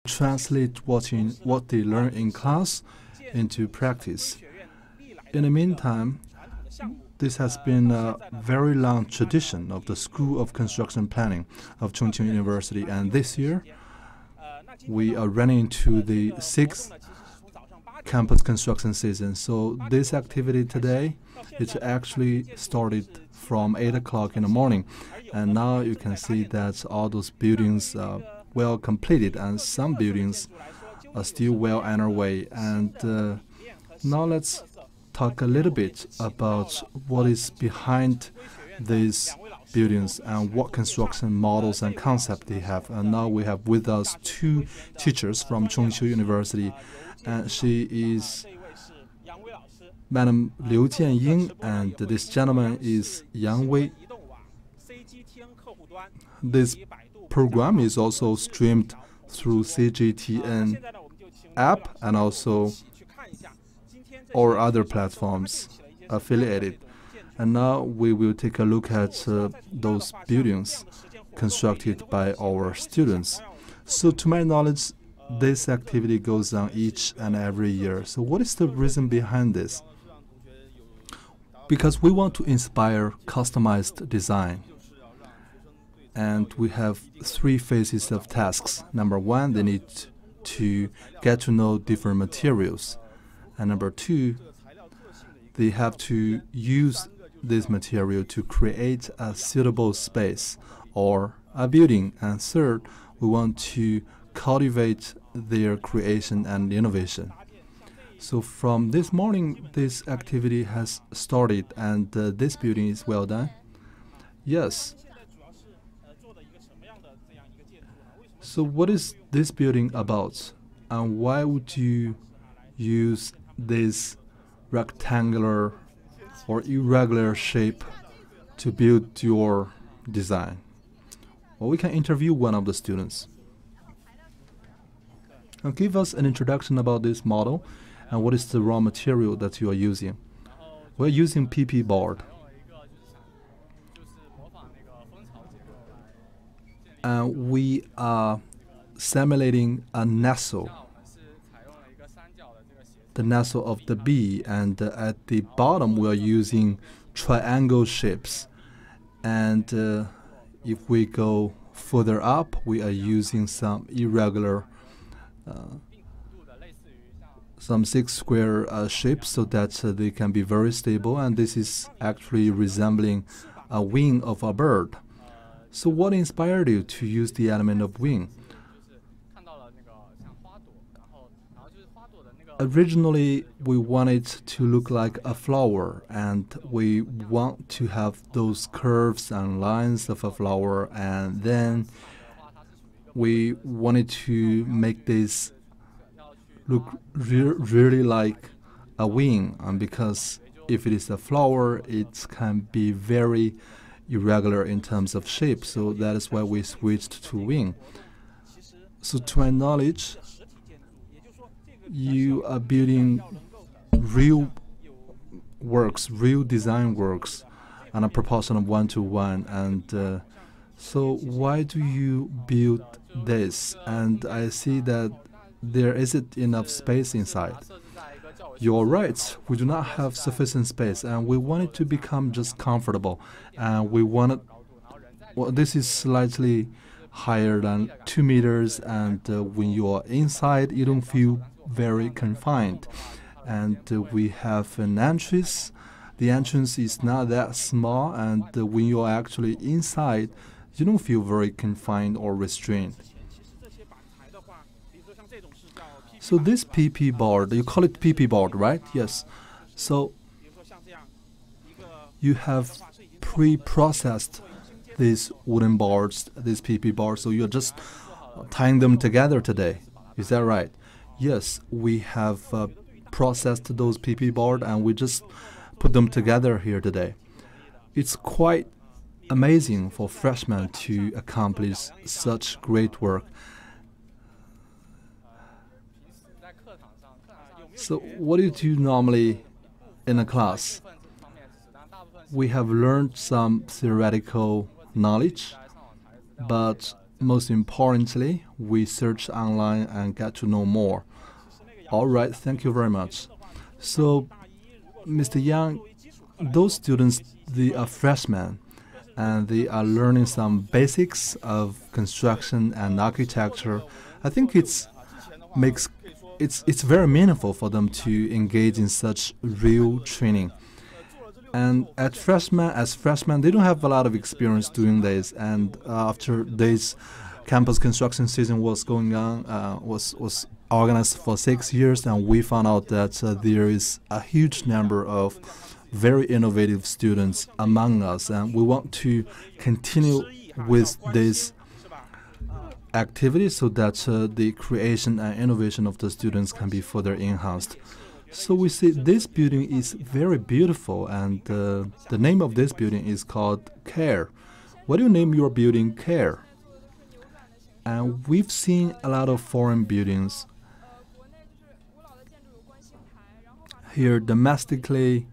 translate what they learn in class into practice. In the meantime, this has been a very long tradition of the School of Construction Planning of Chongqing University, and this year we are running into the 6th campus construction season. So this activity today, it actually started from 8 o'clock in the morning, and now you can see that all those buildings are well completed and some buildings are still well underway. And now let's talk a little bit about what is behind these buildings and what construction models and concepts they have. And now we have with us 2 teachers from Chongqing University, and she is Madam Liu Jianying, and this gentleman is Yang Wei. This program is also streamed through CGTN app and also or other platforms affiliated. And now we will take a look at those buildings constructed by our students. So to my knowledge, this activity goes on each and every year. So what is the reason behind this? Because we want to inspire customized design. And we have 3 phases of tasks. Number 1, they need to get to know different materials. And number 2, they have to use this material to create a suitable space or a building. And third, we want to cultivate their creation and innovation. So from this morning, this activity has started, and this building is well done. Yes. So what is this building about, and why would you use this rectangular or irregular shape to build your design? Well, we can interview one of the students. Now give us an introduction about this model and what is the raw material that you are using. We're using PP board. And we are simulating a nestle, the nestle of the bee, and at the bottom we are using triangle shapes. And if we go further up, we are using some irregular, some 6 square shapes so that they can be very stable, and this is actually resembling a wing of a bird. So what inspired you to use the element of wing? Originally, we wanted to look like a flower, and we want to have those curves and lines of a flower, and then we wanted to make this look really like a wing, and because if it is a flower, it can be very irregular in terms of shape, so that is why we switched to wing. So to my knowledge, you are building real works, real design works on a proportion of 1:1, and so why do you build this? And I see that there isn't enough space inside. You're right, we do not have sufficient space, and we want it to become just comfortable. And we wanted, well, this is slightly higher than 2 meters, and when you are inside, you don't feel very confined. And we have an entrance. The entrance is not that small, and when you are actually inside, you don't feel very confined or restrained. So this PP board, you call it PP board, right? Yes. So you have pre-processed these wooden boards, these PP boards, so you're just tying them together today. Is that right? Yes, we have processed those PP board and we just put them together here today. It's quite amazing for freshmen to accomplish such great work. So what do you do normally in a class? We have learned some theoretical knowledge, but most importantly, we search online and get to know more. All right, thank you very much. So, Mr. Yang, those students, they are freshmen, and they are learning some basics of construction and architecture. I think it's very meaningful for them to engage in such real training. And as freshmen, they don't have a lot of experience doing this. And after this campus construction season was going on, was organized for 6 years, and we found out that there is a huge number of very innovative students among us, and we want to continue with this activity so that the creation and innovation of the students can be further enhanced. So we see this building is very beautiful, and the name of this building is called Care. Why do you name your building Care? And we've seen a lot of foreign buildings. Here domestically,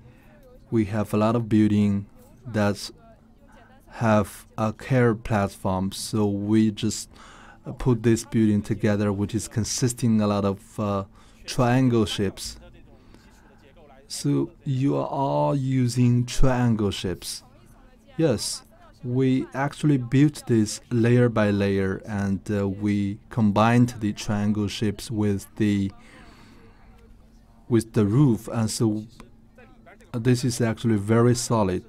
we have a lot of buildings that have a care platform, so we just put this building together, which is consisting a lot of triangle shapes. So you are all using triangle shapes. Yes, we actually built this layer by layer, and we combined the triangle shapes with the roof, and so this is actually very solid.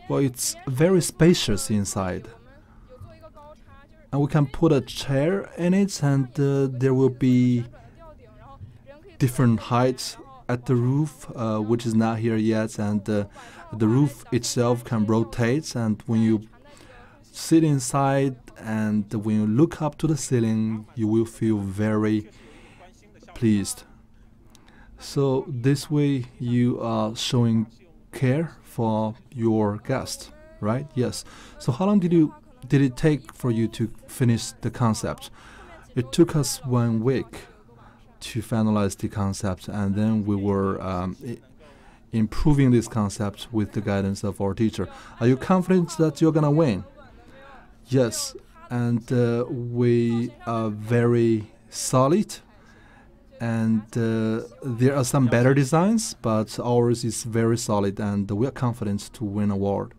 Well, it's very spacious inside, and we can put a chair in it, and there will be different heights at the roof, which is not here yet, and the roof itself can rotate, and when you sit inside and when you look up to the ceiling, you will feel very pleased. So this way you are showing care for your guest, right? Yes. So how long did it take for you to finish the concept? It took us 1 week to finalize the concept, and then we were improving this concept with the guidance of our teacher. Are you confident that you're gonna win? Yes, and we are very solid, and there are some better designs, but ours is very solid, and we are confident to win award.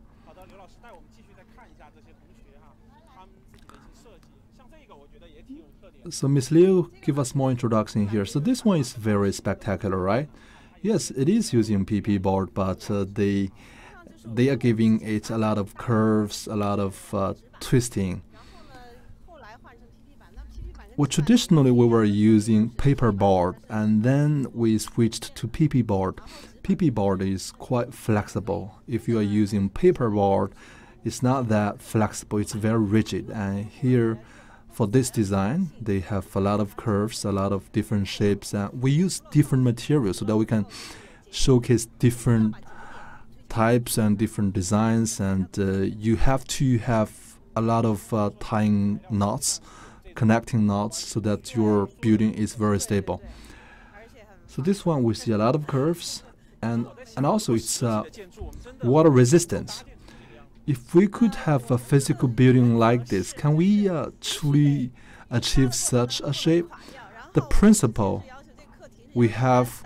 So Ms. Liu, give us more introduction here. So this one is very spectacular, right? Yes, it is using PP board, but they are giving it a lot of curves, a lot of twisting. Well, traditionally we were using paper board, and then we switched to PP board. PP board is quite flexible. If you are using paper board, it's not that flexible, it's very rigid. And here, for this design, they have a lot of curves, a lot of different shapes, and we use different materials so that we can showcase different types and different designs, and you have to have a lot of tying knots, connecting knots, so that your building is very stable. So this one we see a lot of curves, and also it's water resistant. If we could have a physical building like this, can we truly achieve such a shape? The principle we have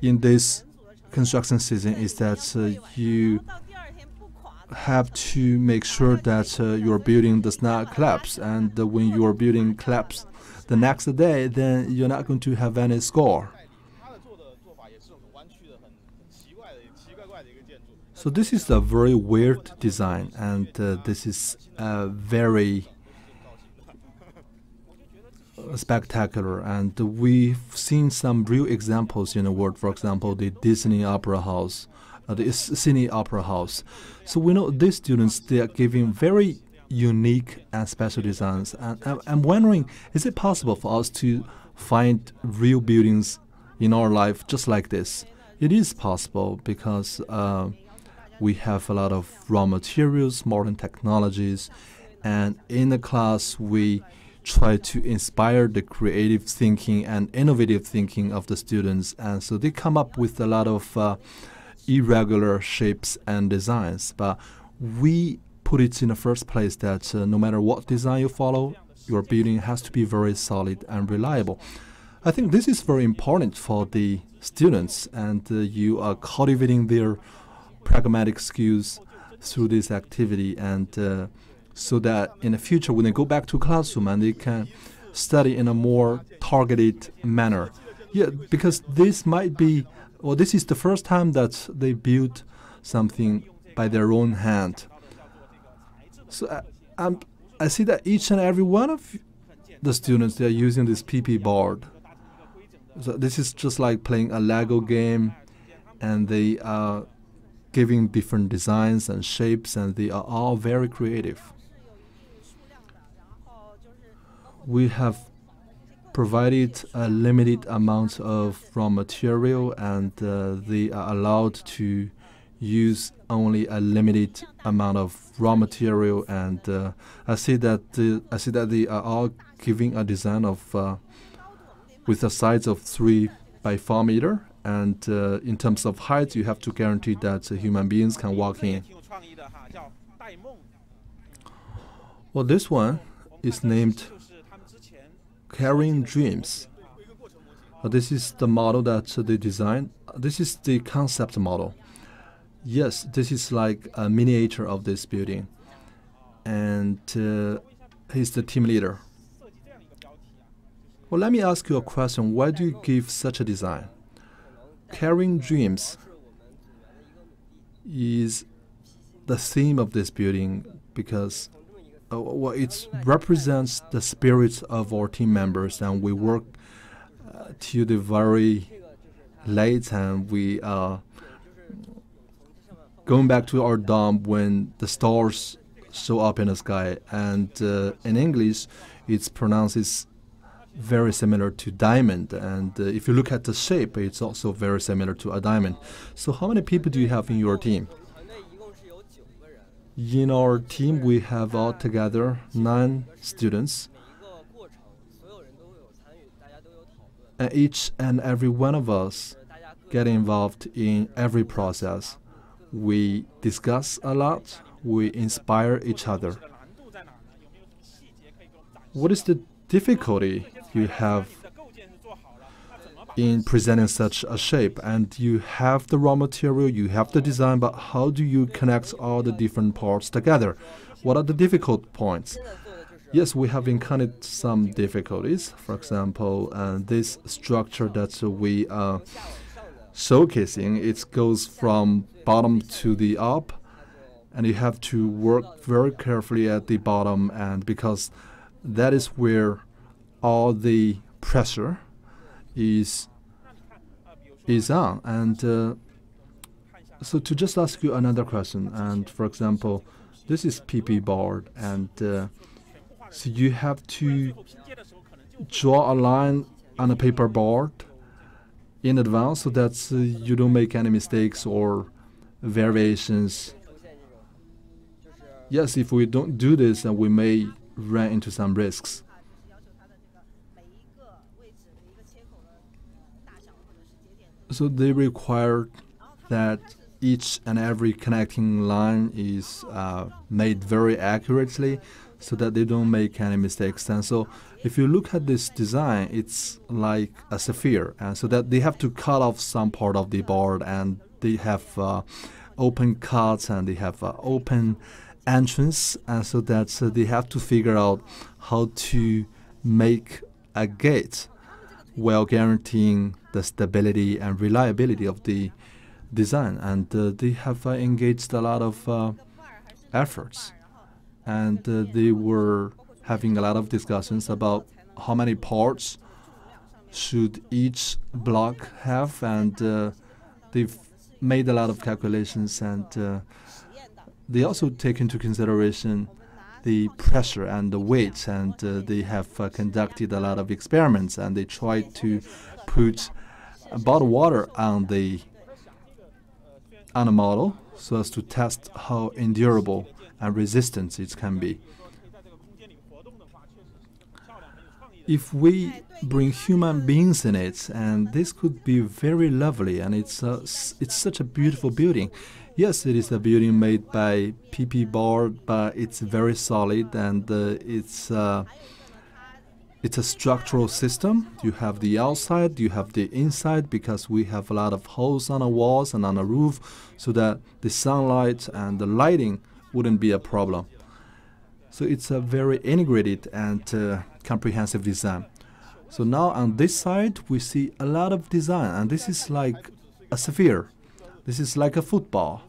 in this construction season is that you have to make sure that your building does not collapse, and when your building collapses the next day, then you're not going to have any score. So this is a very weird design, and this is very spectacular, and we've seen some real examples in the world. For example, the Disney Opera House, the Sydney Opera House. So we know these students, they are giving very unique and special designs, and I'm wondering, is it possible for us to find real buildings in our life just like this? It is possible, because we have a lot of raw materials, modern technologies, and in the class we try to inspire the creative thinking and innovative thinking of the students, and so they come up with a lot of irregular shapes and designs, but we put it in the first place that no matter what design you follow, your building has to be very solid and reliable. I think this is very important for the students, and you are cultivating their pragmatic skills through this activity, and so that in the future when they go back to classroom and they can study in a more targeted manner. Yeah, because this might be, or this is the first time that they build something by their own hand. So I see that each and every one of the students, they are using this PP board. So this is just like playing a Lego game, and they are giving different designs and shapes, and they are all very creative. We have provided a limited amount of raw material, and they are allowed to use only a limited amount of raw material, and I see that they are all giving a design of with a size of 3 by 4 meter, and in terms of height, you have to guarantee that human beings can walk in. Well, this one is named Carrying Dreams. This is the model that they designed. This is the concept model. Yes, this is like a miniature of this building, and he's the team leader. Well, let me ask you a question. Why do you give such a design? Carrying Dreams is the theme of this building because well, it represents the spirit of our team members, and we work till the very late, and we are going back to our dorm when the stars show up in the sky. And in English, it's pronounced very similar to diamond, and if you look at the shape, it's also very similar to a diamond. So how many people do you have in your team? In our team, we have altogether 9 students, and each and every one of us get involved in every process. We discuss a lot, we inspire each other. What is the difficulty you have in presenting such a shape? And you have the raw material, you have the design, but how do you connect all the different parts together? What are the difficult points? Yes, we have encountered some difficulties. For example, this structure that we are showcasing, it goes from bottom to the up, and you have to work very carefully at the bottom, and because that is where all the pressure is on. And so to just ask you another question, and for example, this is PP board, and so you have to draw a line on a paper board in advance so that you don't make any mistakes or variations. Yes, if we don't do this, then we may run into some risks. So they require that each and every connecting line is made very accurately so that they don't make any mistakes. And so if you look at this design, it's like a sphere, and so that they have to cut off some part of the board, and they have open cuts, and they have open entrance, and so that they have to figure out how to make a gate while guaranteeing the stability and reliability of the design. And they have engaged a lot of efforts, and they were having a lot of discussions about how many parts should each block have, and they've made a lot of calculations, and they also take into consideration the pressure and the weight, and they have conducted a lot of experiments, and they tried to put bottled water on the model so as to test how endurable and resistant it can be. If we bring human beings in it, and this could be very lovely, and it's such a beautiful building. Yes, it is a building made by PP board, but it's very solid, and it's a structural system. You have the outside, you have the inside, because we have a lot of holes on the walls and on the roof, so that the sunlight and the lighting wouldn't be a problem. So it's a very integrated and comprehensive design. So now on this side, we see a lot of design, and this is like a sphere. This is like a football.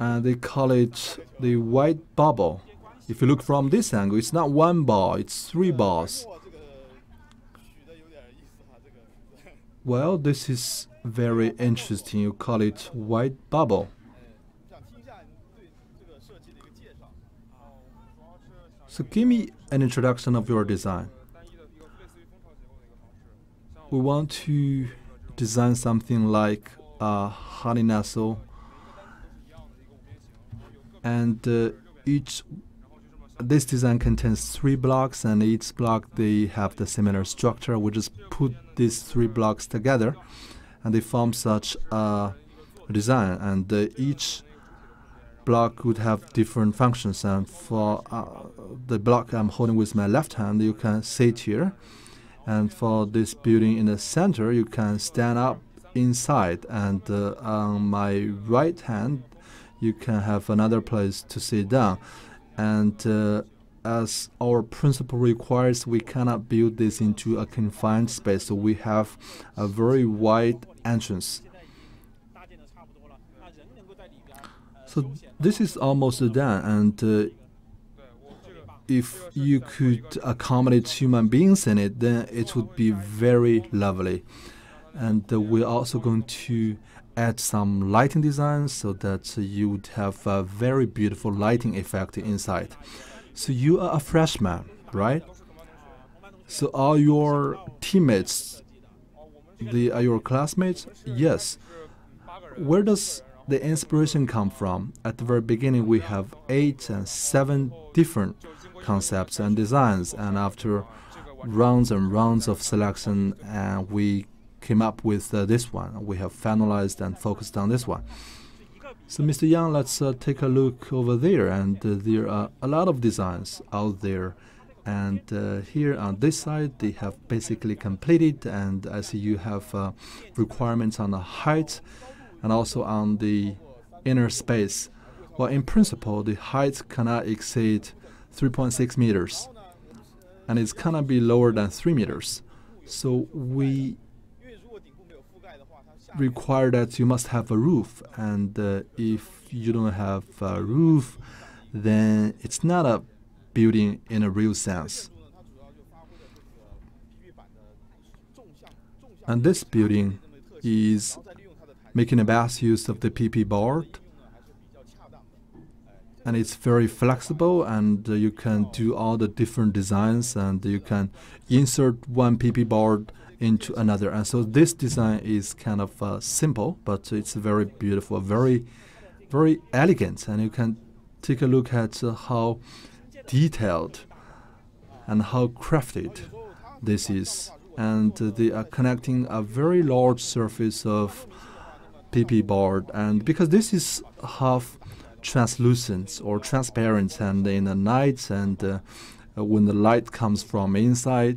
And they call it the white bubble. If you look from this angle, it's not one ball, it's 3 balls. Well, this is very interesting. You call it white bubble. So give me an introduction of your design. We want to design something like a honey nestle, and this design contains 3 blocks, and each block they have the similar structure. We just put these 3 blocks together, and they form such a design. And each block would have different functions. And for the block I'm holding with my left hand, you can sit here. And for this building in the center, you can stand up inside. And on my right hand, you can have another place to sit down. And as our principle requires, we cannot build this into a confined space, so we have a very wide entrance. So this is almost done, and if you could accommodate human beings in it, then it would be very lovely. And we're also going to add some lighting designs so that you would have a very beautiful lighting effect inside. So you are a freshman, right? So are your teammates, they are your classmates? Yes. Where does the inspiration come from? At the very beginning, we have 8 and 7 different concepts and designs, and after rounds and rounds of selection, we came up with this one. We have finalized and focused on this one. So Mr. Yang, let's take a look over there, and there are a lot of designs out there. And here on this side, they have basically completed, and I see you have requirements on the height and also on the inner space. Well, in principle, the height cannot exceed 3.6 meters, and it cannot be lower than 3 meters. So we require that you must have a roof, and if you don't have a roof, then it's not a building in a real sense. And this building is making the best use of the PP board, and it's very flexible, and you can do all the different designs, and you can insert one PP board into another. And so this design is kind of simple, but it's very beautiful, very elegant, and you can take a look at how detailed and how crafted this is. And they are connecting a very large surface of PP board, and because this is half translucent or transparent, and in the night, and when the light comes from inside,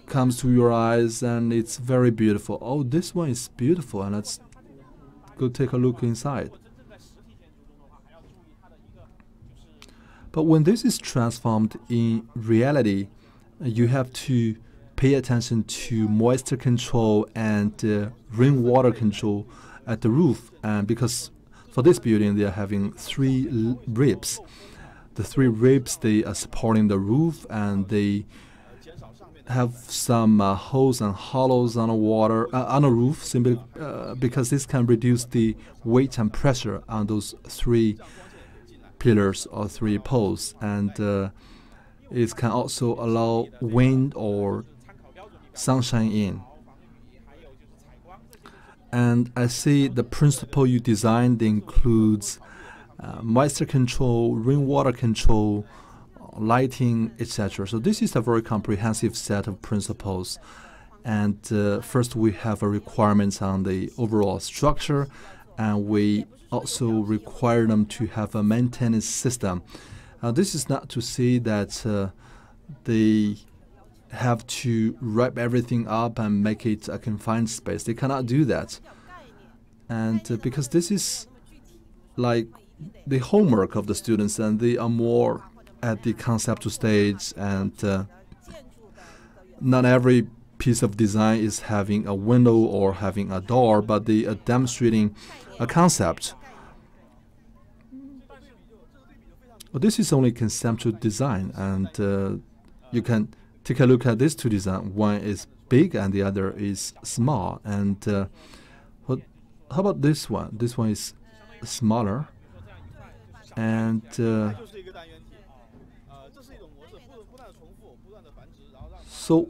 comes to your eyes, and it's very beautiful. Oh, this one is beautiful, and let's go take a look inside. But when this is transformed in reality, you have to pay attention to moisture control and rainwater control at the roof. And because for this building, they are having 3 ribs. The 3 ribs, they are supporting the roof, and they have some holes and hollows on the roof, simply because this can reduce the weight and pressure on those 3 pillars or 3 poles, and it can also allow wind or sunshine in. And I see the principle you designed includes moisture control, rainwater control, lighting, etc. So this is a very comprehensive set of principles. And first we have a requirements on the overall structure, and we also require them to have a maintenance system. This is not to say that they have to wrap everything up and make it a confined space. They cannot do that. And because this is like the homework of the students, and they are more at the conceptual stage, and not every piece of design is having a window or having a door, but they are demonstrating a concept. Well, this is only conceptual design, and you can take a look at these two designs. One is big and the other is small. And how about this one? This one is smaller. And so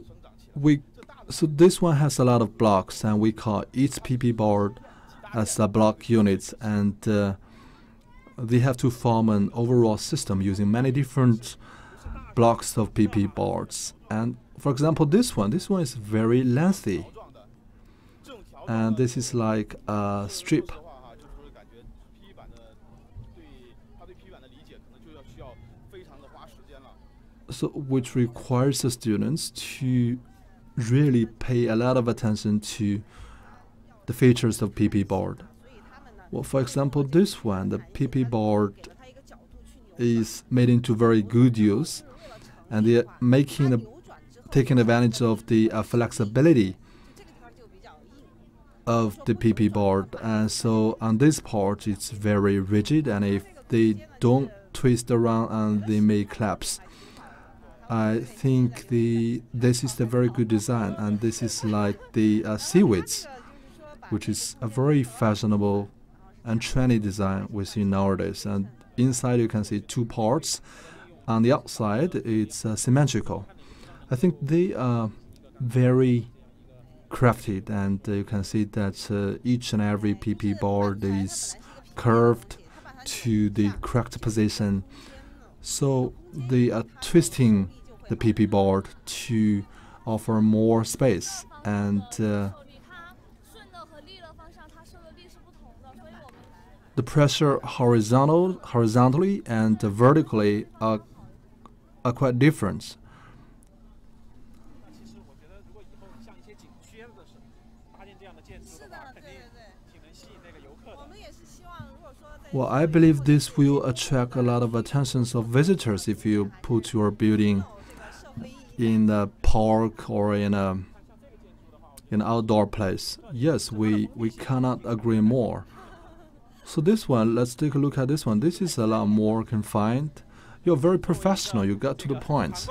this one has a lot of blocks, and we call each PP board as a block unit, and they have to form an overall system using many different blocks of PP boards. And for example, this one is very lengthy, and this is like a strip. So which requires the students to really pay a lot of attention to the features of PP board. Well, for example, this one, the PP board is made into very good use, and they are taking advantage of the flexibility of the PP board. And so on this part, it's very rigid, and if they don't twist around, and they may collapse. I think this is a very good design, and this is like the seaweeds, which is a very fashionable and trendy design we see nowadays. And inside you can see two parts. On the outside, it's symmetrical. I think they are very crafted, and you can see that each and every PP board is curved to the correct position. So they are twisting the PP board to offer more space, and the pressure horizontally and vertically are quite different. Well, I believe this will attract a lot of attention of visitors if you put your building in a park or in an outdoor place. Yes, we cannot agree more. So this one, let's take a look at this one. This is a lot more confined. You're very professional. You got to the point.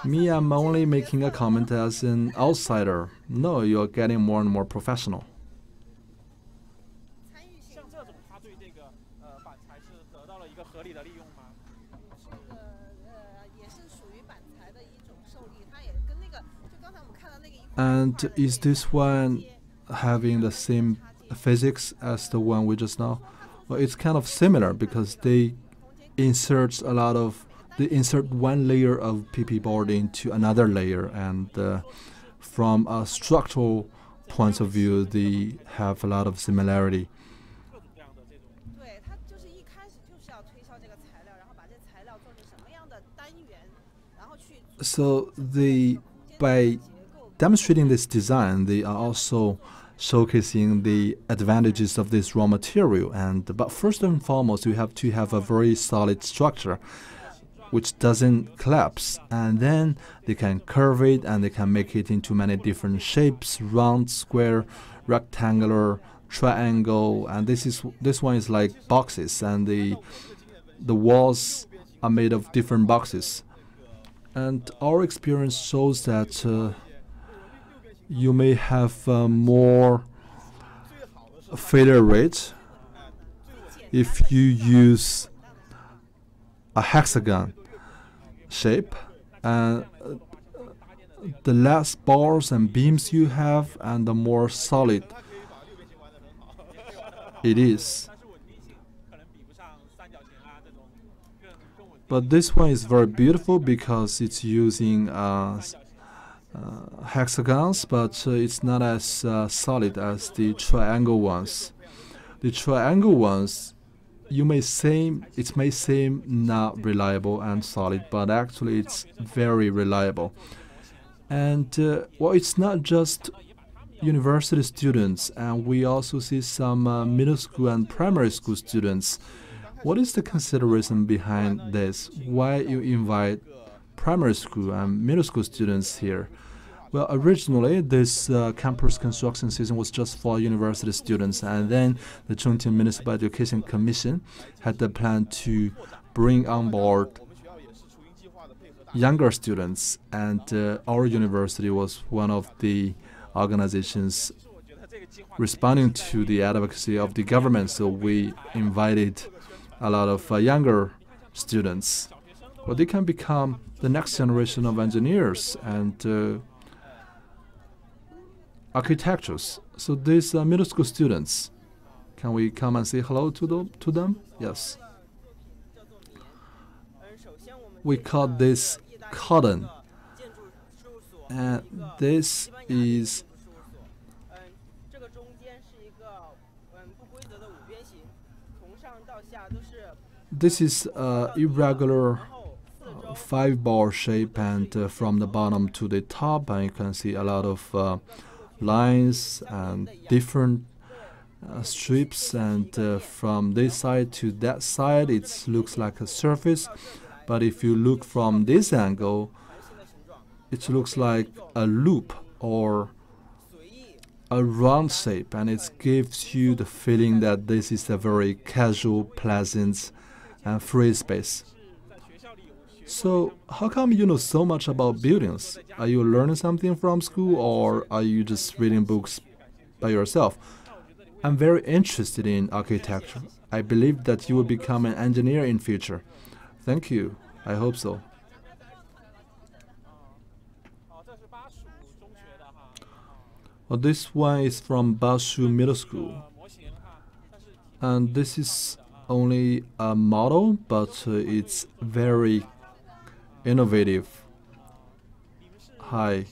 Me, I'm only making a comment as an outsider. No, you're getting more and more professional. And is this one having the same physics as the one we just now? Well, it's kind of similar, because they insert one layer of PP board into another layer, and from a structural point of view, they have a lot of similarity. So by demonstrating this design, they are also showcasing the advantages of this raw material. But first and foremost, you have to have a very solid structure which doesn't collapse, and then they can curve it, and they can make it into many different shapes: round, square, rectangular, triangle. And this one is like boxes, and the walls are made of different boxes. And our experience shows that you may have more failure rate if you use a hexagon shape. And the less bars and beams you have, and the more solid it is. But this one is very beautiful because it's using hexagons, but it's not as solid as the triangle ones. The triangle ones, it may seem not reliable and solid, but actually it's very reliable. And well, it's not just university students, and we also see some middle school and primary school students. What is the consideration behind this? Why you invite primary school and middle school students here? Well, originally, this campus construction season was just for university students, and then the Chongqing Municipal Education Commission had the plan to bring on board younger students, and our university was one of the organizations responding to the advocacy of the government, so we invited a lot of younger students. Well, they can become the next generation of engineers and architects. So these middle school students, can we come and say hello to them? Yes. We call this cotton, and this is irregular 5-bar shape, and from the bottom to the top, and you can see a lot of lines and different strips, and from this side to that side it looks like a surface, but if you look from this angle it looks like a loop or a round shape, and it gives you the feeling that this is a very casual, pleasant and free space. So how come you know so much about buildings? Are you learning something from school, or are you just reading books by yourself? I'm very interested in architecture. I believe that you will become an engineer in future. Thank you. I hope so. Well, this one is from Bashu Middle School. And this is only a model, but it's very innovative. Hi.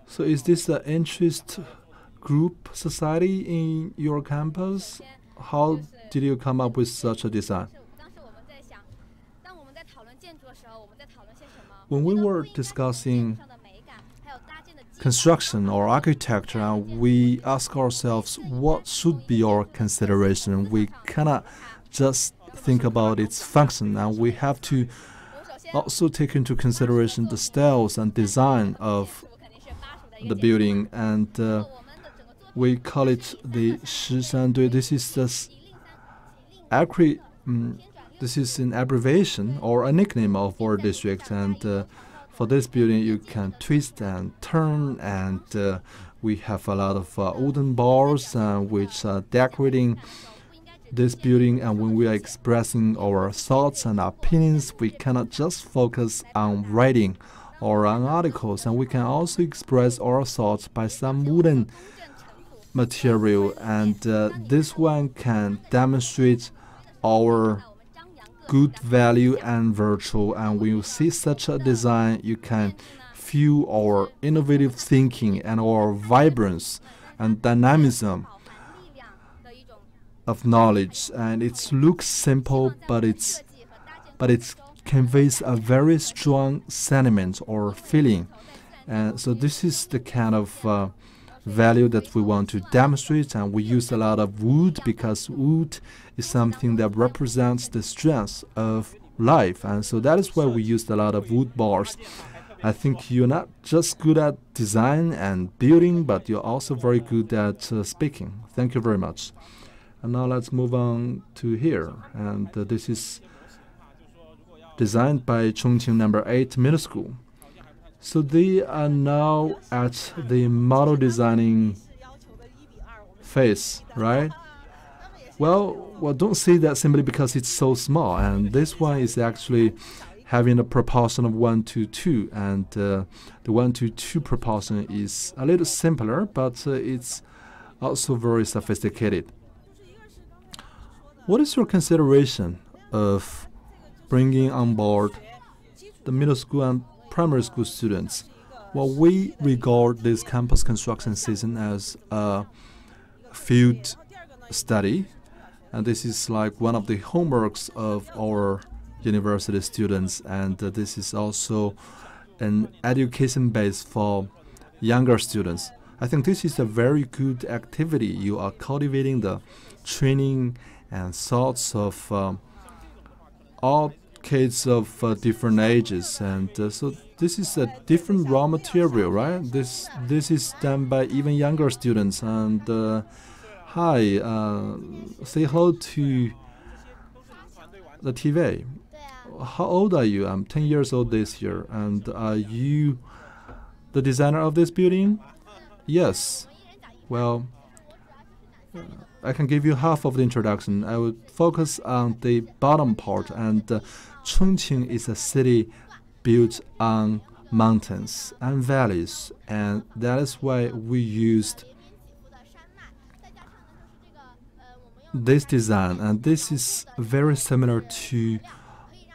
So is this an interest group society in your campus? How did you come up with such a design? When we were discussing construction or architecture, we ask ourselves what should be our consideration. We cannot just think about its function, and we have to also take into consideration the styles and design of the building, and we call it the Shishandui. This is an abbreviation or a nickname of our district, and for this building you can twist and turn, and we have a lot of wooden bars which are decorating this building. And when we are expressing our thoughts and opinions, we cannot just focus on writing or on articles, and we can also express our thoughts by some wooden material, and this one can demonstrate our good value and virtue. And when you see such a design, you can feel our innovative thinking and our vibrance and dynamism of knowledge. And it looks simple, but it conveys a very strong sentiment or feeling. And so this is the kind of value that we want to demonstrate, and we use a lot of wood because wood is something that represents the strength of life, and so that is why we used a lot of wood bars. I think you're not just good at design and building, but you're also very good at speaking. Thank you very much. And now let's move on to here, and this is designed by Chongqing number 8 Middle School. So they are now at the model designing phase, right? Well, don't say that simply because it's so small. And this one is actually having a proportion of 1:2, and the 1:2 proportion is a little simpler, but it's also very sophisticated. What is your consideration of bringing on board the middle school and primary school students. Well, we regard this campus construction season as a field study, and this is like one of the homeworks of our university students, and this is also an education base for younger students. I think this is a very good activity. You are cultivating the training and thoughts of all kids of different ages, and so this is a different raw material, right? This is done by even younger students. And hi, say hello to the TV. How old are you? I'm 10 years old this year. And are you the designer of this building? Yes. Well, I can give you half of the introduction. I would focus on the bottom part. And Chongqing is a city built on mountains and valleys, and that is why we used this design. And this is very similar to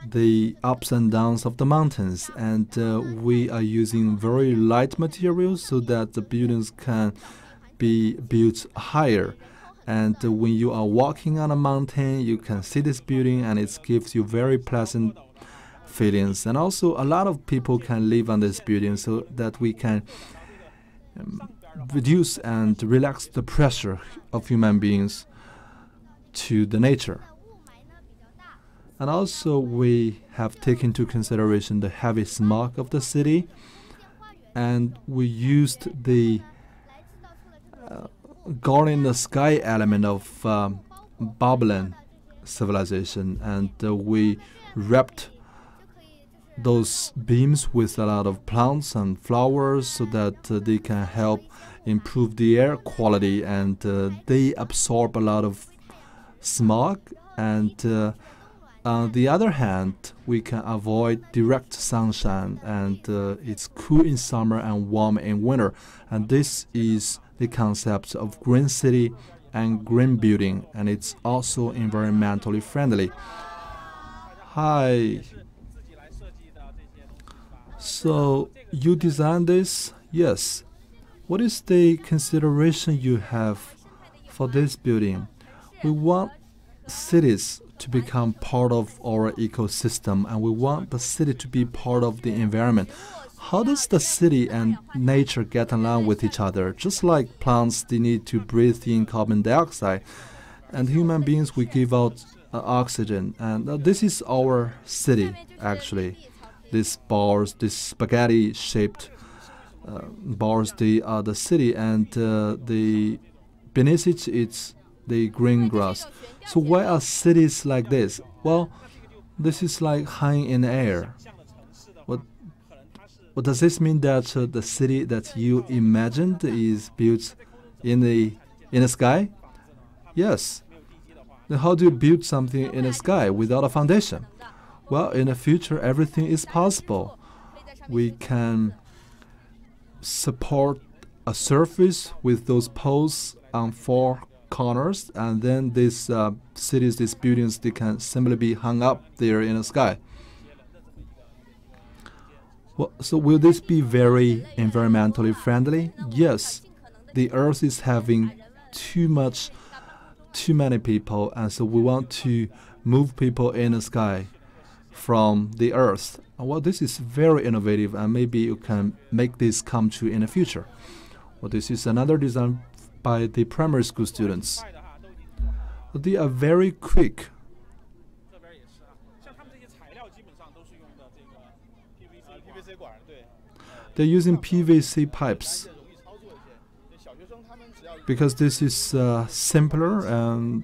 the ups and downs of the mountains, and we are using very light materials so that the buildings can be built higher. And when you are walking on a mountain, you can see this building, and it gives you very pleasant feelings. And also, a lot of people can live on this building so that we can reduce and relax the pressure of human beings to the nature. And also, we have taken into consideration the heavy smog of the city, and we used the God in the sky element of Babylon civilization, and we wrapped those beams with a lot of plants and flowers so that they can help improve the air quality, and they absorb a lot of smog. And on the other hand, we can avoid direct sunshine, and it's cool in summer and warm in winter. And this is the concept of green city and green building, and it's also environmentally friendly. Hi. So you designed this? Yes. What is the consideration you have for this building? We want cities to become part of our ecosystem, and we want the city to be part of the environment. How does the city and nature get along with each other? Just like plants, they need to breathe in carbon dioxide, and human beings, we give out oxygen. And this is our city, actually. These bars, these spaghetti-shaped bars, they are the city, and the beneath it, it's the green grass. So why are cities like this? Well, this is like high in the air. What does this mean, that the city that you imagined is built in the sky? Yes. Then how do you build something in the sky without a foundation? Well, in the future, everything is possible. We can support a surface with those poles on four corners, and then these cities, these buildings, they can simply be hung up there in the sky. Well, so will this be very environmentally friendly? Yes. The Earth is having too many people, and so we want to move people in the sky from the Earth. Well, this is very innovative, and maybe you can make this come true in the future. Well, this is another design by the primary school students. They are very quick. They're using PVC pipes because this is simpler and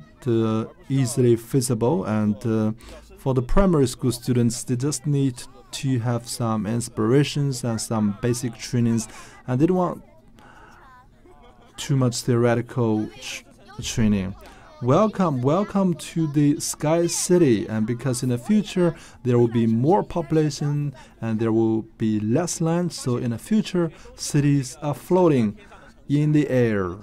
easily feasible. And for the primary school students, they just need to have some inspirations and some basic trainings, and they don't want too much theoretical training. Welcome to the Sky City, and because in the future there will be more population and there will be less land, so in the future cities are floating in the air.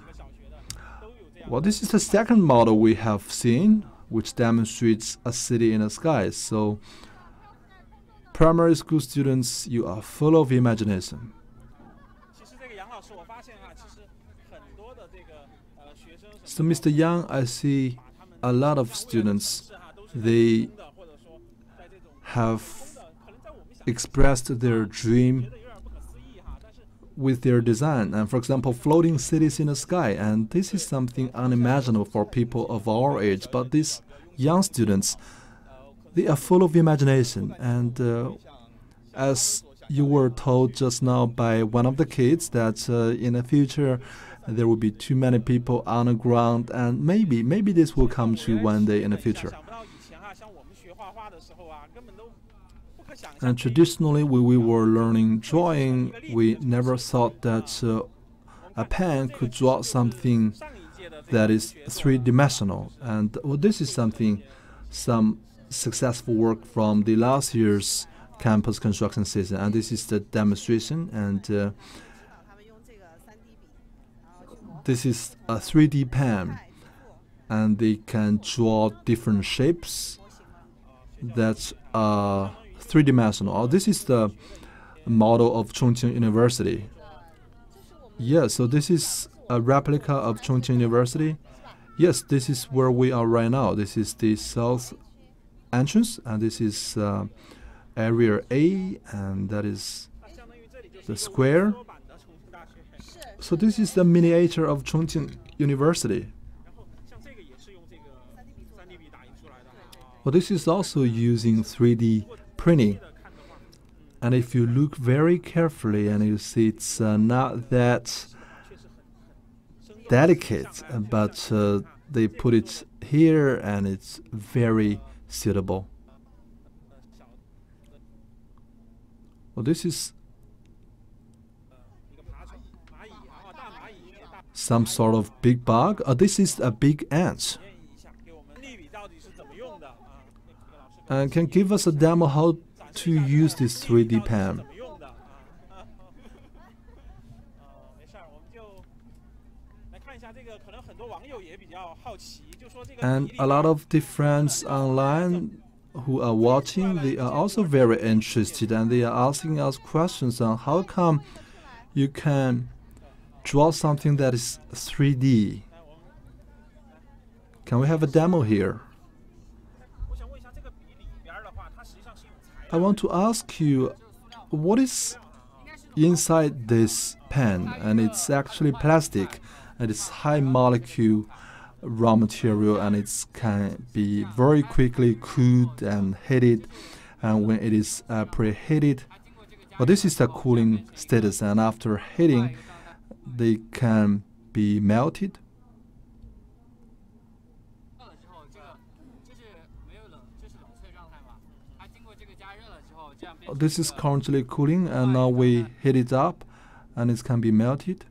Well, this is the second model we have seen, which demonstrates a city in the sky. So primary school students, you are full of imagination. So, Mr. Yang, I see a lot of students, they have expressed their dream with their design, and for example, floating cities in the sky, and this is something unimaginable for people of our age. But these young students, they are full of imagination, and as you were told just now by one of the kids, that in the future there will be too many people on the ground, and maybe this will come to one day in the future. And traditionally, when we were learning drawing, we never thought that a pen could draw something that is three-dimensional. And well, this is some successful work from the last year's campus construction season. And this is the demonstration. And this is a 3D pen. And they can draw different shapes that are three-dimensional. This is the model of Chongqing University. Yes, so this is a replica of Chongqing University. Yes, this is where we are right now. This is the south entrance, and this is area A, and that is the square. So this is the miniature of Chongqing University. Well, this is also using 3D printing. And if you look very carefully, and you see it's not that delicate, but they put it here, and it's very suitable. Well, this is some sort of big bug. This is a big ant. And can give us a demo how to use this 3D pen. And a lot of the friends online who are watching, they are also very interested, and they are asking us questions on how come you can draw something that is 3D. Can we have a demo here? I want to ask you, what is inside this pen? And it's actually plastic, and it's high molecule raw material, and it can be very quickly cooled and heated. And when it is preheated, well, this is the cooling status, and after heating, they can be melted. This is currently cooling, and now we heat it up, and it can be melted.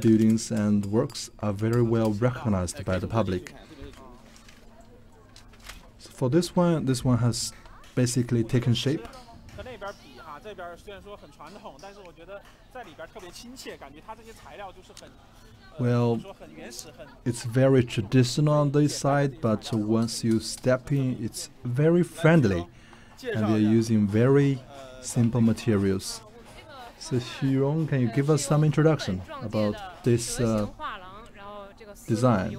buildings and works are very well recognized by the public. So for this one has basically taken shape. Well, it's very traditional on this side, but once you step in, it's very friendly, and they're using very simple materials. So Xurong, can you give us some introduction about this design?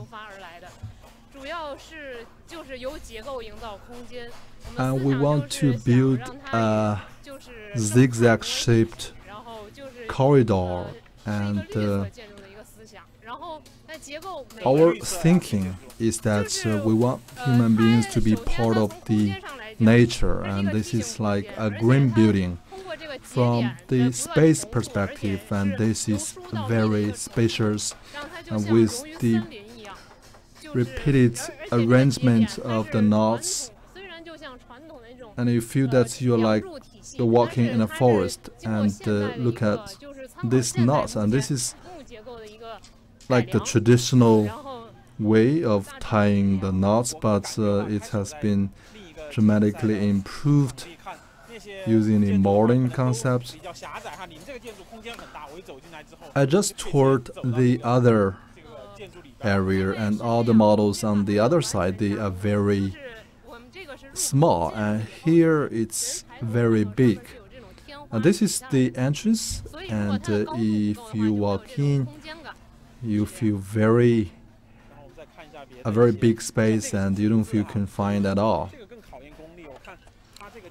And we want to build a zigzag-shaped corridor, and our thinking is that we want human beings to be part of the nature, and this is like a green building from the space perspective, and this is very spacious, and with the repeated arrangement of the knots, and you feel that you're walking in a forest, and look at these knots, and this is like the traditional way of tying the knots, but it has been dramatically improved using the modern concepts. I just toured the other area, and all the models on the other side, they are very small, and here it's very big. This is the entrance, and if you walk in, you feel a very big space, and you don't feel confined at all.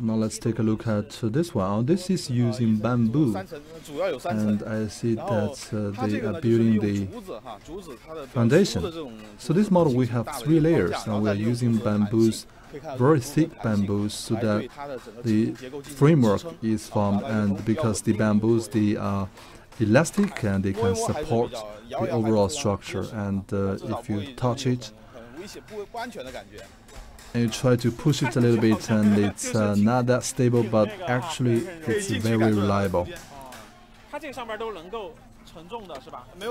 Now let's take a look at this one. This is using bamboo, and I see that they are building the foundation. So this model we have 3 layers, and we are using bamboos, very thick bamboos, so that the framework is formed, and because the bamboos, they are elastic and they can support the overall structure, and if you touch it and you try to push it a little bit, and it's not that stable, but actually it's very reliable.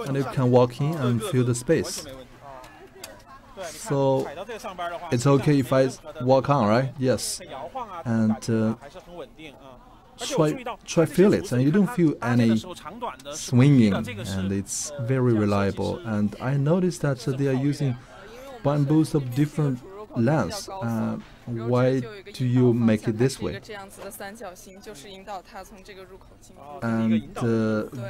And you can walk in and feel the space. So it's okay if I walk on, right? Yes. And try feel it, and you don't feel any swinging, and it's very reliable. And I noticed that they are using bamboos of different lengths. Why do you make it this way? And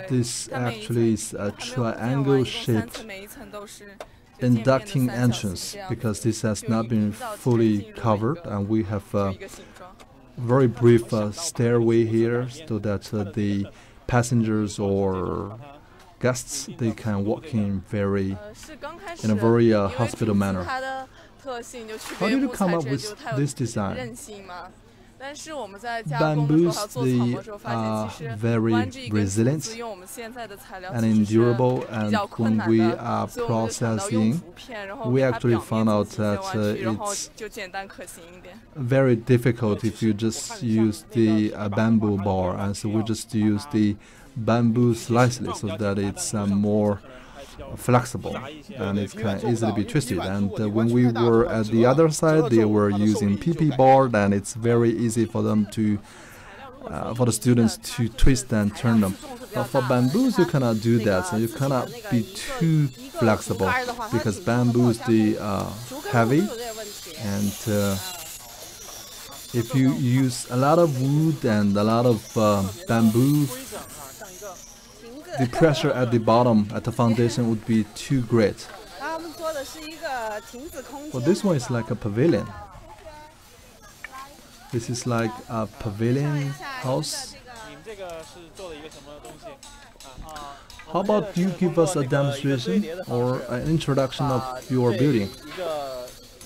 this actually is a triangle-shaped inducting entrance, because this has not been fully covered, and we have a very brief stairway here, so that the passengers or guests, they can walk in a very hospitable manner. How did you come up with this design? Bamboos, they are very resilient and endurable, and when we are processing, we actually found out that it's very difficult if you just use the bamboo bar, and so we just use the bamboo slicely, so that it's more flexible and it can easily be twisted. And when we were at the other side, they were using PP board, and it's very easy for them to for the students to twist and turn them. But for bamboos, you cannot do that, so you cannot be too flexible, because bamboos, they are heavy, and if you use a lot of wood and a lot of bamboo, the pressure at the bottom, at the foundation, would be too great. Well, this one is like a pavilion. This is like a pavilion house. How about you give us a demonstration or an introduction of your building?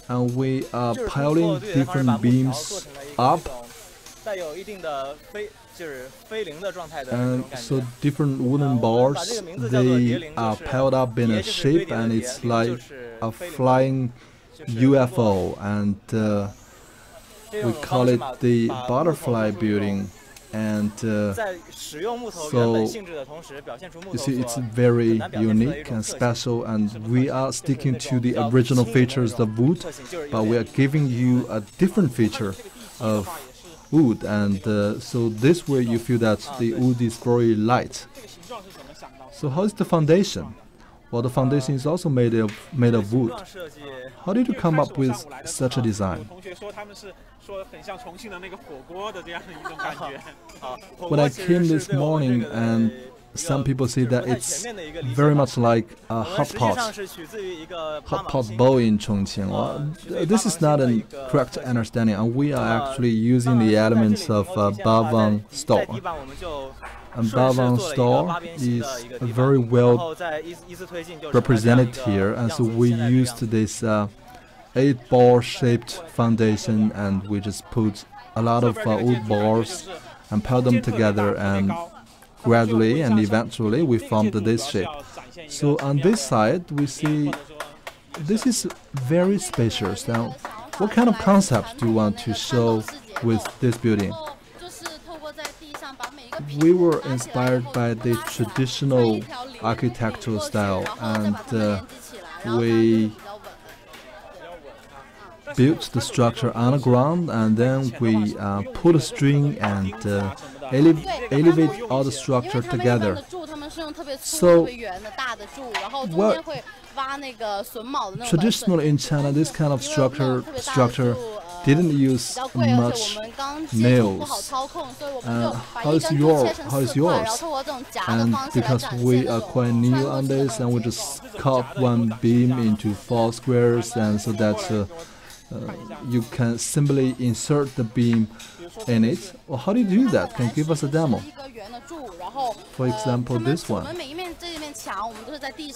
And we are piling different beams up. And so different wooden bars, they are piled up in a shape, and it's like a flying UFO, and we call it the butterfly building. And so you see, it's very unique and special, and we are sticking to the original features of wood, but we are giving you a different feature of wood, and so this way you feel that the wood is very light. So how is the foundation? Well, the foundation is also made of wood. How did you come up with such a design? When I came this morning, and some people say that it's very much like a hot pot bowl in Chongqing. Well, this is not a correct understanding, and we are actually using the elements of Bavang store. And Bavang store is very well represented here, and so we used this 8-bar shaped foundation, and we just put a lot of wood bars and pile them together, and gradually and eventually we formed this shape. So on this side we see this is very spacious. Now, what kind of concept do you want to show with this building? We were inspired by the traditional architectural style, and we built the structure on the ground, and then we put a string and elevate all the structure together. So, well, traditionally in China, this kind of structure didn't use much nails. How is yours? And because we are quite new on this, and we just cut one beam into 4 squares, and so that you can simply insert the beam in it. Well, how do you do that? Can you give us a demo? For example, this one.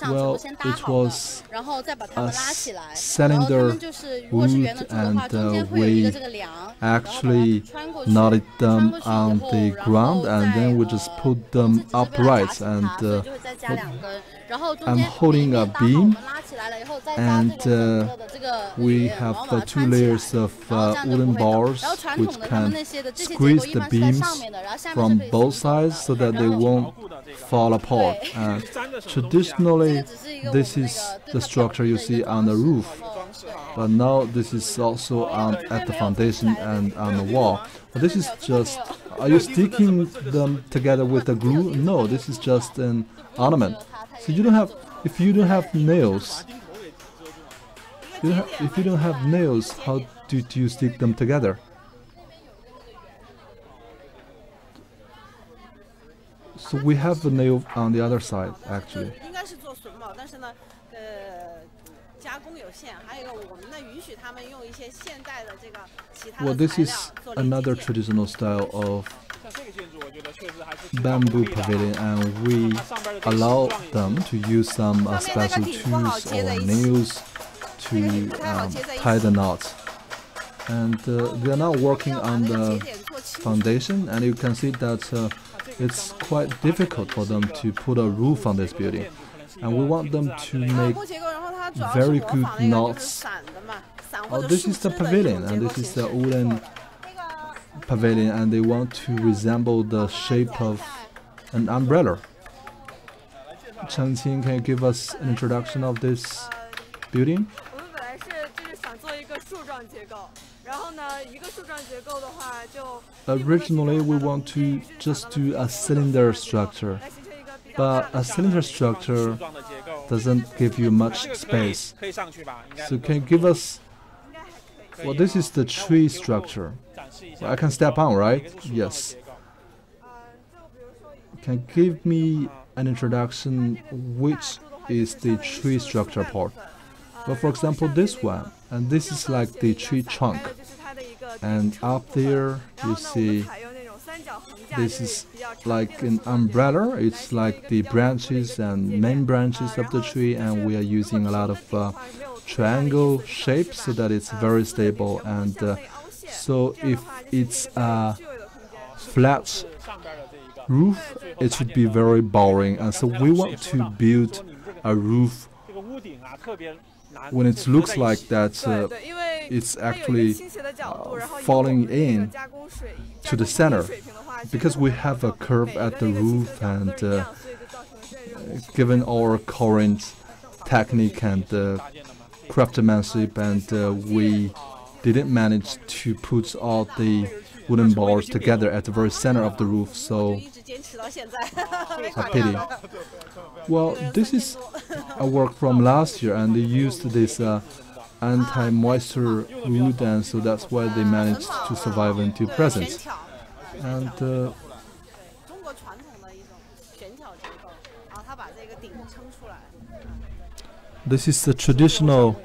Well, it was a cylinder wood, and we actually knotted them on the ground, and then we just put them upright, and I'm holding a beam, and we have 2 layers of wooden bars which can squeeze the beams from both sides so that they won't fall apart. Traditionally, this is the structure you see on the roof, but now this is also at the foundation and on the wall. But this is just, are you sticking them together with the glue? No, this is just an ornament. So you don't have, if you don't have nails, how do you stick them together? So we have the nail on the other side, actually. Well, this is another traditional style of bamboo pavilion, and we allow them to use some special tools or nails to tie the knots. And they are now working on the foundation, and you can see that it's quite difficult for them to put a roof on this building. And we want them to make very good knots. Oh, this is the pavilion, and this is the wooden pavilion, and they want to resemble the shape of an umbrella. Chongqing, can you give us an introduction of this building? Originally, we want to just do a cylinder structure, but a cylinder structure doesn't give you much space. So can you give us, well, this is the tree structure. Well, I can step on, right? Yes. Can you give me an introduction which is the tree structure part? Well, for example, this one, and this is like the tree trunk. And up there, you see, this is like an umbrella. It's like the branches and main branches of the tree, and we are using a lot of triangle shapes so that it's very stable. And so if it's a flat roof, it should be very boring. And so we want to build a roof when it looks like that it's actually falling in to the center, because we have a curve at the roof, and given our current technique and craftsmanship, and we didn't manage to put all the wooden bars together at the very center of the roof, so a pity. Well, this is a work from last year, and they used this anti-moisture wood, and so that's why they managed to survive until present. And this is the traditional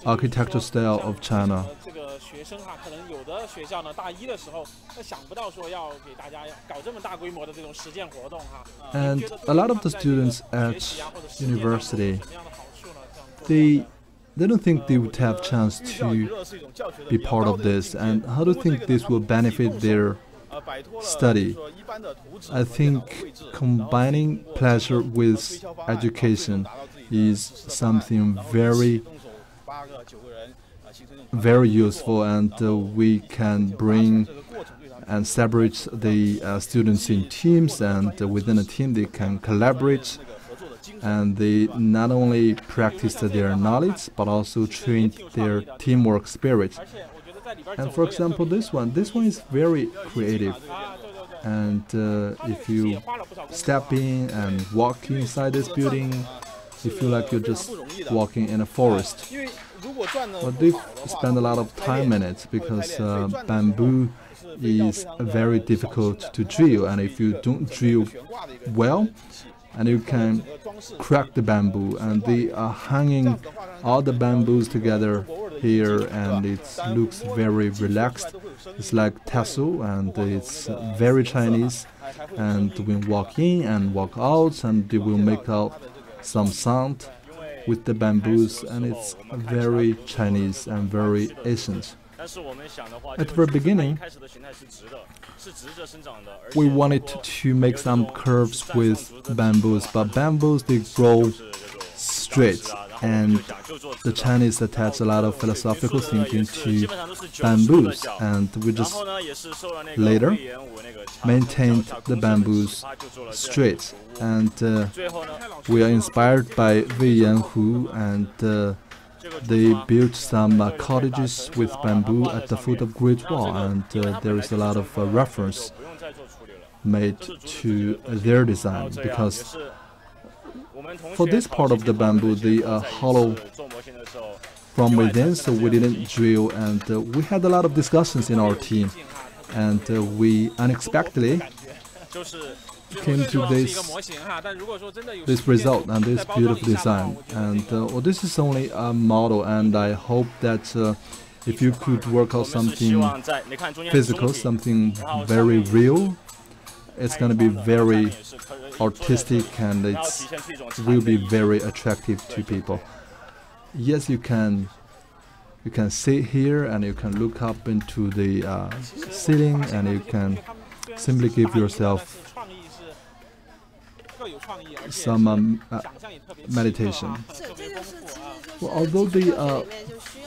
architecture style of China. And a lot of the students at university, they don't think they would have chance to be part of this. And how do you think this will benefit their study? I think combining pleasure with education is something very useful, and we can bring and separate the students in teams, and within a team they can collaborate, and they not only practice their knowledge but also train their teamwork spirit. And for example, this one is very creative, and if you step in and walk inside this building, you feel like you're just walking in a forest. But they spend a lot of time in it, because bamboo is very difficult to drill, and if you don't drill well, and you can crack the bamboo, and they are hanging all the bamboos together here, and it looks very relaxed. It's like tassel, and it's very Chinese, and we walk in and walk out, and they will make out some sound with the bamboos, and it's very Chinese and very ancient. At the very beginning, we wanted to make some curves with bamboos, but bamboos, they grow straight, and the Chinese attach a lot of philosophical thinking to bamboos, and we just later maintained the bamboos straight. And we are inspired by Wei Yanhu, and they built some cottages with bamboo at the foot of Great Wall, and there is a lot of reference made to their design, because for this part of the bamboo, they are hollow from within, so we didn't drill, and we had a lot of discussions in our team, and we unexpectedly came to this result and this beautiful design. And well, this is only a model, and I hope that if you could work out something physical, something very real, it's going to be very artistic, and it will be very attractive to people. Yes, you can sit here and you can look up into the ceiling, and you can simply give yourself some meditation. Well, although the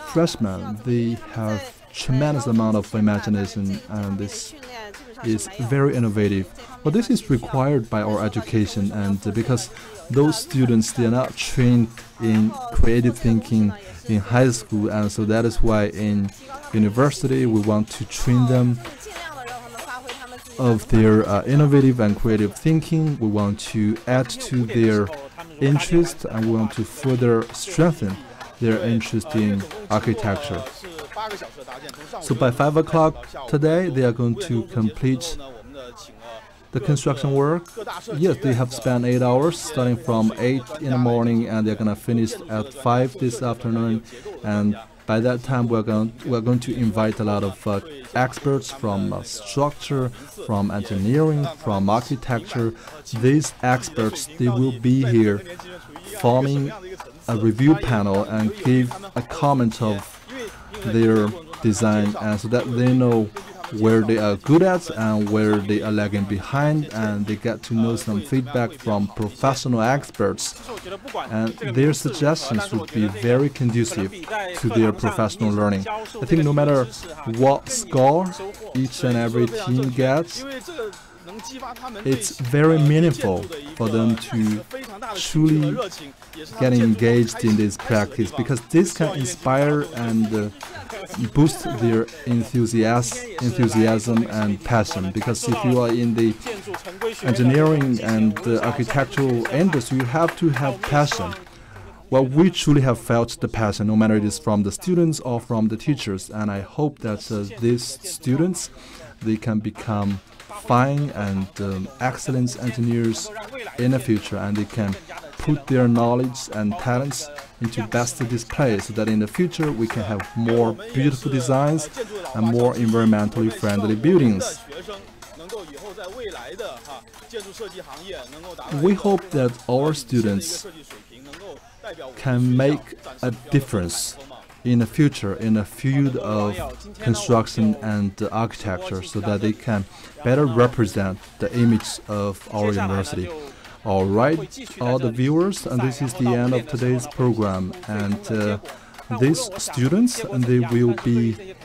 freshmen, they have tremendous amount of imagination, and this is very innovative. But this is required by our education, and because those students, they are not trained in creative thinking in high school, and so that is why in university we want to train them of their innovative and creative thinking. We want to add to their interest, and we want to further strengthen their interest in architecture. So by 5 o'clock today, they are going to complete the construction work. Yes, they have spent 8 hours, starting from 8 in the morning, and they're going to finish at 5 this afternoon. And by that time, we're going to invite a lot of experts from structure, from engineering, from architecture. These experts, they will be here forming a review panel and give a comment of their design, and so that they know where they are good at and where they are lagging behind, and they get to know some feedback from professional experts, and their suggestions would be very conducive to their professional learning. I think no matter what score each and every team gets, it's very meaningful for them to truly get engaged in this practice, because this can inspire and boost their enthusiasm and passion. Because if you are in the engineering and the architectural industry, you have to have passion. Well, we truly have felt the passion, no matter it is from the students or from the teachers, and I hope that these students, they can become fine and excellent engineers in the future, and they can put their knowledge and talents into best display, so that in the future we can have more beautiful designs and more environmentally friendly buildings. We hope that our students can make a difference in the future in the field of construction and architecture, so that they can better represent the image of our university. All right, all the viewers, and this is the end of today's program. And these students, and they will be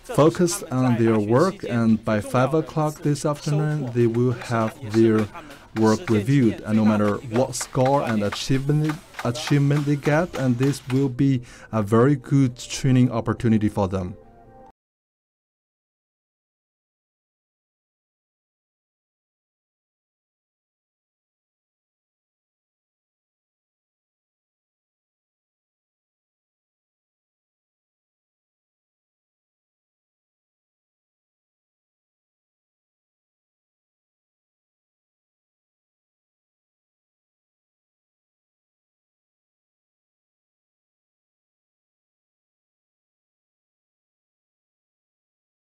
focused on their work, and by 5 o'clock this afternoon, they will have their work reviewed, and no matter what score and achievement they get, and this will be a very good training opportunity for them.